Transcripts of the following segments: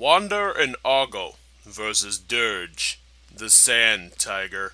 Wander and Argo versus Dirge, the Sand Tiger.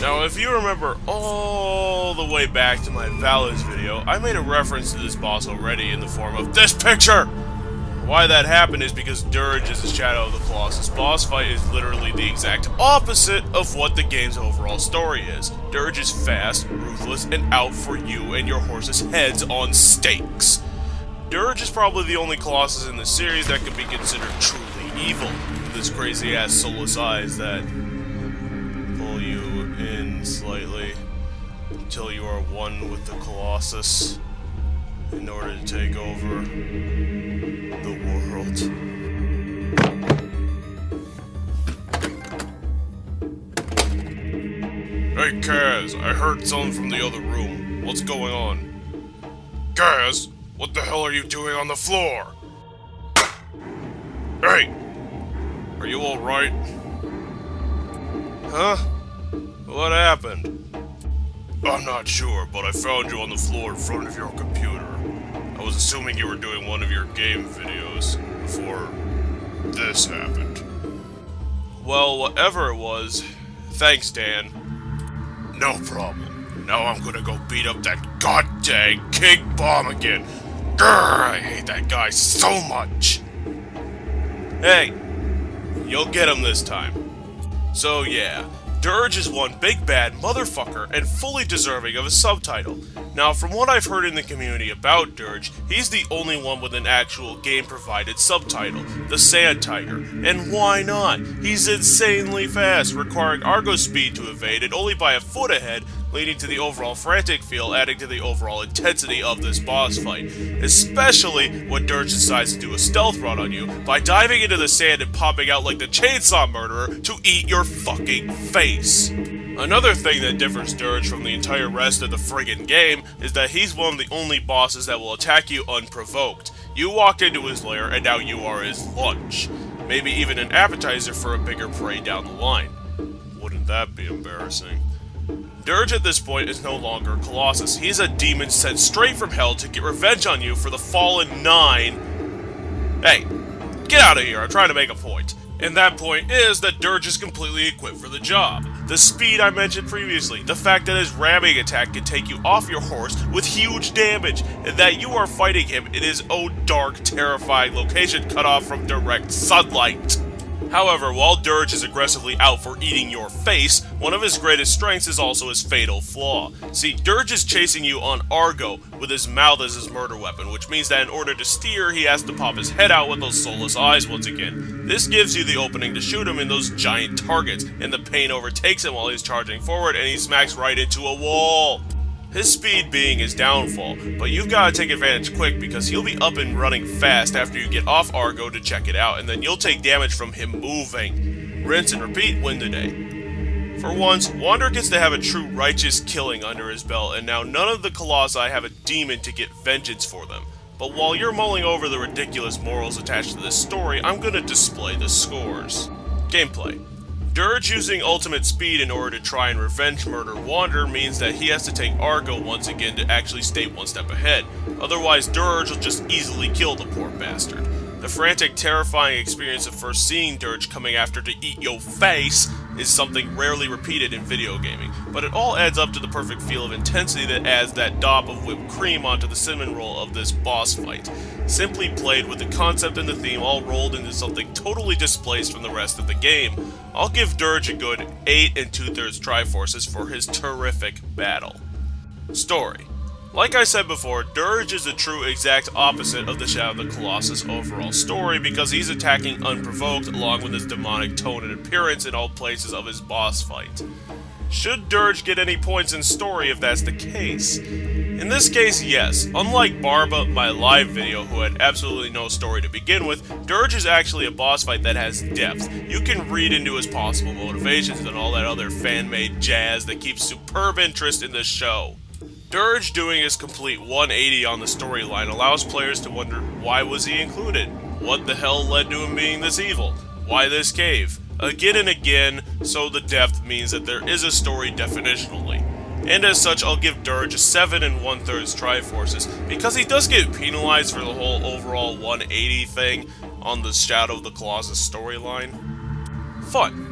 Now, if you remember all the way back to my Valors video, I made a reference to this boss already in the form of this picture! Why that happened is because Dirge is a Shadow of the Colossus boss fight is literally the exact opposite of what the game's overall story is. Dirge is fast, ruthless, and out for you and your horse's heads on stakes. Dirge is probably the only Colossus in the series that could be considered truly evil, with his crazy-ass soulless eyes that pull you in slightly until you are one with the Colossus in order to take over the world. Hey Kaz, I heard something from the other room. What's going on? Kaz, what the hell are you doing on the floor? Hey! Are you alright? Huh? What happened? I'm not sure, but I found you on the floor in front of your computer. I was assuming you were doing one of your game videos before this happened. Well, whatever it was, thanks, Dan. No problem. Now I'm gonna go beat up that goddamn King Bomb again. Grrr, I hate that guy so much. Hey, you'll get him this time. So yeah, Dirge is one big bad motherfucker and fully deserving of a subtitle. Now, from what I've heard in the community about Dirge, he's the only one with an actual game-provided subtitle, the Sand Tiger. And why not? He's insanely fast, requiring Argo speed to evade and only by a foot ahead, leading to the overall frantic feel, adding to the overall intensity of this boss fight. Especially when Dirge decides to do a stealth run on you by diving into the sand and popping out like the Chainsaw Murderer to eat your fucking face. Another thing that differs Dirge from the entire rest of the friggin' game is that he's one of the only bosses that will attack you unprovoked. You walked into his lair and now you are his lunch. Maybe even an appetizer for a bigger prey down the line. Wouldn't that be embarrassing? Dirge at this point is no longer Colossus. He's a demon sent straight from hell to get revenge on you for the fallen 9. Hey, get out of here, I'm trying to make a point. And that point is that Dirge is completely equipped for the job. The speed I mentioned previously, the fact that his ramming attack can take you off your horse with huge damage, and that you are fighting him in his own dark, terrifying location cut off from direct sunlight. However, while Dirge is aggressively out for eating your face, one of his greatest strengths is also his fatal flaw. See, Dirge is chasing you on Argo with his mouth as his murder weapon, which means that in order to steer, he has to pop his head out with those soulless eyes once again. This gives you the opening to shoot him in those giant targets, and the pain overtakes him while he's charging forward and he smacks right into a wall. His speed being his downfall, but you've got to take advantage quick because he'll be up and running fast after you get off Argo to check it out, and then you'll take damage from him moving. Rinse and repeat, win the day. For once, Wander gets to have a true righteous killing under his belt, and now none of the Colossi have a demon to get vengeance for them. But while you're mulling over the ridiculous morals attached to this story, I'm gonna display the scores. Gameplay. Dirge using ultimate speed in order to try and revenge murder Wander means that he has to take Argo once again to actually stay one step ahead. Otherwise, Dirge will just easily kill the poor bastard. The frantic, terrifying experience of first seeing Dirge coming after to eat your face is something rarely repeated in video gaming, but it all adds up to the perfect feel of intensity that adds that dop of whipped cream onto the cinnamon roll of this boss fight. Simply played with the concept and the theme all rolled into something totally displaced from the rest of the game. I'll give Dirge a good 8 2/3 Triforces for his terrific battle. Story. Like I said before, Dirge is the true exact opposite of the Shadow of the Colossus overall story because he's attacking unprovoked along with his demonic tone and appearance in all places of his boss fight. Should Dirge get any points in story if that's the case? In this case, yes. Unlike Barba, my live video, who had absolutely no story to begin with, Dirge is actually a boss fight that has depth. You can read into his possible motivations and all that other fan-made jazz that keeps superb interest in this show. Dirge doing his complete 180 on the storyline allows players to wonder, why was he included? What the hell led to him being this evil? Why this cave? Again and again, so the depth means that there is a story definitionally. And as such, I'll give Dirge a 7 1/3 Triforces, because he does get penalized for the whole overall 180 thing on the Shadow of the Colossus storyline. Fun.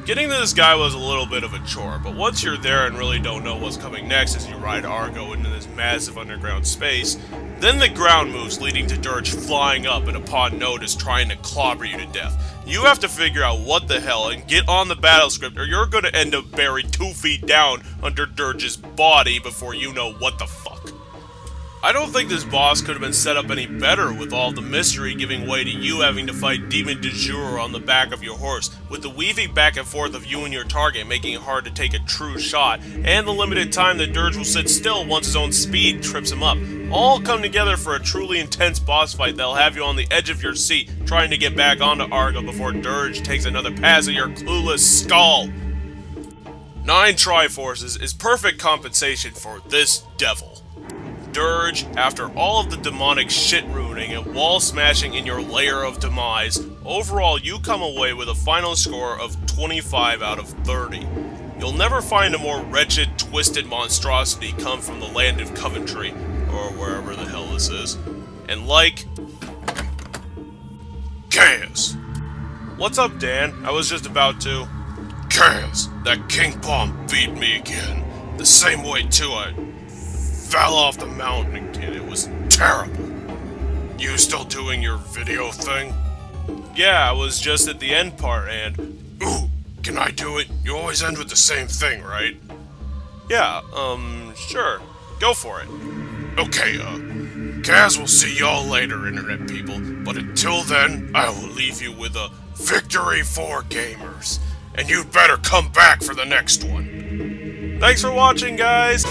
Getting to this guy was a little bit of a chore, but once you're there and really don't know what's coming next as you ride Argo into this massive underground space, then the ground moves leading to Dirge flying up and upon notice trying to clobber you to death. You have to figure out what the hell and get on the battle script or you're going to end up buried 2 feet down under Dirge's body before you know what the fuck. I don't think this boss could have been set up any better with all the mystery giving way to you having to fight Demon du Jour on the back of your horse, with the weaving back and forth of you and your target making it hard to take a true shot, and the limited time that Dirge will sit still once his own speed trips him up. All come together for a truly intense boss fight that'll have you on the edge of your seat trying to get back onto Argo before Dirge takes another pass at your clueless skull. 9 Triforces is perfect compensation for this devil. Dirge, after all of the demonic shit ruining and wall smashing in your lair of demise, overall you come away with a final score of 25 out of 30. You'll never find a more wretched, twisted monstrosity come from the land of Coventry, or wherever the hell this is. And like... Chaos! What's up, Dan? I was just about to... Chaos! That King Bomb beat me again. The same way, too, I fell off the mountain and it was terrible. You still doing your video thing? Yeah, I was just at the end part and... Ooh, can I do it? You always end with the same thing, right? Yeah, sure. Go for it. Okay, Kaz will see y'all later, internet people, but until then, I will leave you with a victory for gamers. And you'd better come back for the next one. Thanks for watching, guys!